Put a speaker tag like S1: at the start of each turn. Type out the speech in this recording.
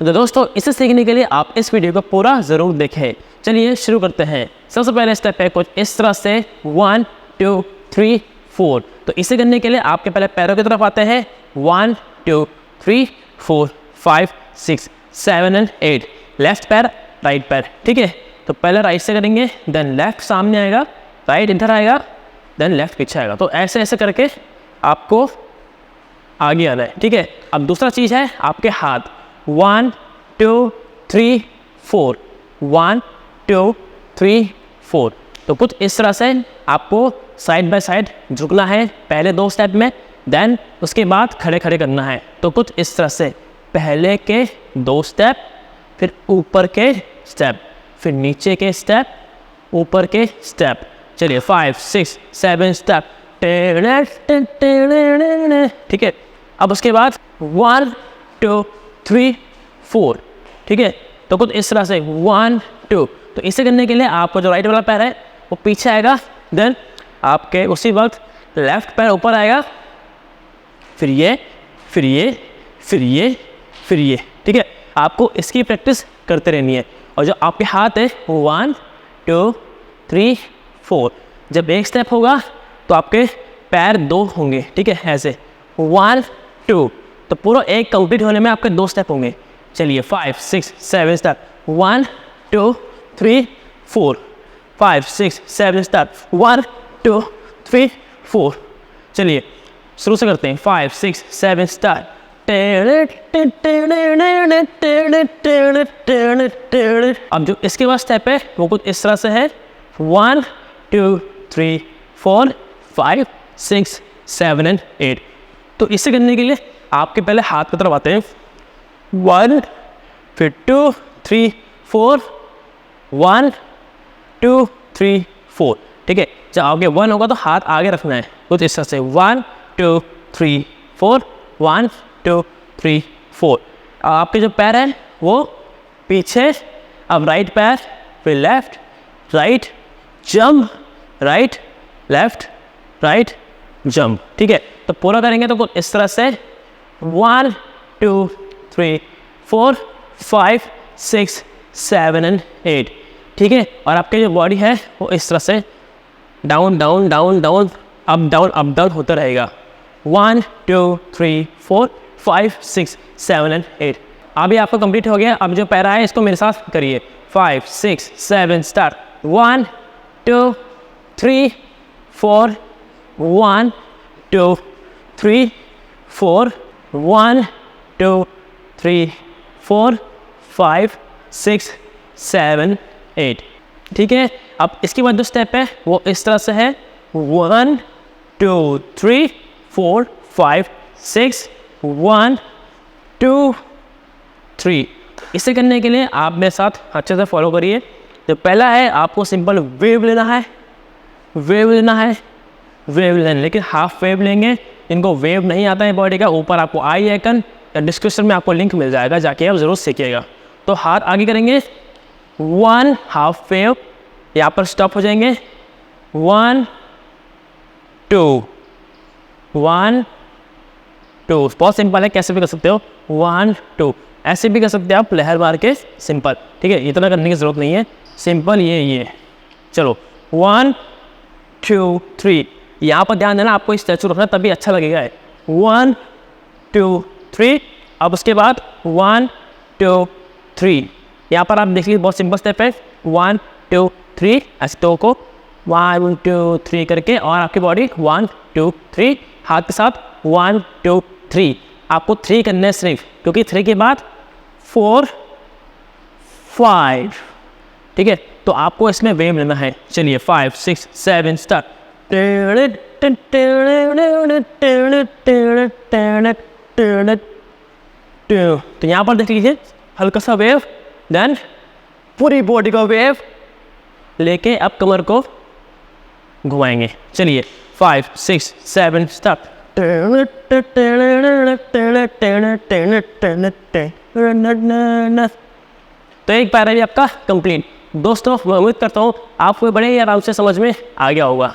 S1: तो दोस्तों इसे सीखने के लिए आप इस वीडियो को पूरा ज़रूर देखें। चलिए शुरू करते हैं। सबसे पहले स्टेप है कुछ इस तरह से 1 2 3 4। तो इसे करने के लिए आपके पहले पैरों की तरफ आते हैं 1 2 3 4 5 6 7 एंड 8। लेफ्ट पैर राइट पैर, ठीक है। तो पहले राइट से करेंगे, देन लेफ्ट सामने आएगा, राइट इधर आएगा, देन लेफ्ट पीछे आएगा। तो ऐसे ऐसे करके आपको आगे आना है, ठीक है। अब दूसरा चीज़ है आपके हाथ 1 2 3 4 1 2 3 4। तो कुछ इस तरह से आपको साइड बाय साइड झुकना है पहले 2 स्टेप में, देन उसके बाद खड़े खड़े करना है। तो कुछ इस तरह से पहले के 2 स्टेप, फिर ऊपर के स्टेप, फिर नीचे के स्टेप, ऊपर के स्टेप। चलिए 5 6 7 स्टेप, ठीक है। अब उसके बाद 1 2 3 4, ठीक है। तो कुछ इस तरह से 1 2। तो इसे करने के लिए आपको जो राइट वाला पैर है वो पीछे आएगा, देन आपके उसी वक्त लेफ्ट पैर ऊपर आएगा, फिर ये फिर ये फिर ये फिर ये, ठीक है। आपको इसकी प्रैक्टिस करते रहनी है। और जो आपके हाथ है 1 2 3 4। जब एक स्टेप होगा तो आपके पैर 2 होंगे, ठीक है, ऐसे 1 2। तो पूरा एक कंप्लीट होने में आपके 2 स्टेप होंगे। चलिए 5 6 7 स्टेप, 1 2 3 4 5 6 7 स्टेप, 1 2 3 4। चलिए शुरू से करते हैं 5 6 7 स्टेप। अब जो इसके बाद स्टेप है वो कुछ इस तरह से है 1 2 3 4 5 6 7 एंड 8। तो इसे करने के लिए आपके पहले हाथ की तरफ आते हैं 1 फिर 2 3 4 1 2 3 4, ठीक है। जब आगे 1 होगा तो हाथ आगे रखना है कुछ इस तरह से 1 2 3 4 1 2 3 4। आपके जो पैर हैं वो पीछे, अब राइट पैर, फिर left right jump, right left right jump, ठीक है। तो पूरा करेंगे तो कुछ इस तरह से 1 2 3 4 5 6 7 एंड 8, ठीक है। और आपके जो बॉडी है वो इस तरह से down down down down up down होता रहेगा 1 2 3 4 5 6 7 एंड 8। अभी आपका कंप्लीट हो गया। अब जो पैरा है इसको मेरे साथ करिए 5 6 7 स्टार्ट 1 2 3 4 1 2 3 4 1 2 3 4 5 6 7 8, ठीक है। अब इसके बाद जो स्टेप है वो इस तरह से है 1 2 3 4 5 6 1 2 3। इसे करने के लिए आप मेरे साथ अच्छे से फॉलो करिए। तो पहला है आपको सिंपल वेव लेना है, वेव लेना है, वेव लेना, लेकिन हाफ वेव लेंगे। इनको वेव नहीं आता है बॉडी का, ऊपर आपको आई आइकन या डिस्क्रिप्शन में आपको लिंक मिल जाएगा, जाके आप ज़रूर सीखिएगा। तो हाथ आगे करेंगे 1 हाफ वेव, यहाँ पर स्टॉप हो जाएंगे 1 2 1 2। बहुत सिंपल है, कैसे भी कर सकते हो 1 2। ऐसे भी कर सकते हो आप लहर मार के, सिंपल, ठीक है। इतना करने की ज़रूरत नहीं है, सिंपल ये। चलो 1 2 3। यहाँ पर ध्यान देना, आपको स्टैचू रखना तभी अच्छा लगेगा। 1 2 3। अब उसके बाद 1 2 3। यहाँ पर आप देखिए बहुत सिंपल स्टेप है 1 2 3। ऐसे टो को 1 2 3 करके, और आपकी बॉडी 1 2 3 हाथ के साथ 1 2 3। आपको 3 करने हैं सिर्फ, क्योंकि 3 के बाद 4 5, ठीक है। तो आपको इसमें वेव लेना है। चलिए 5 6 7 स्टार्ट। तो यहाँ पर देख लीजिए हल्का सा वेव, देन पूरी बॉडी का वेव लेके अब कमर को घुमाएंगे। चलिए 5 6 7 स्टार्ट। तो एक पैरा भी आपका कंप्लीट। दोस्तों मैं उम्मीद करता हूँ आपको बड़े ही आराम से समझ में आ गया होगा।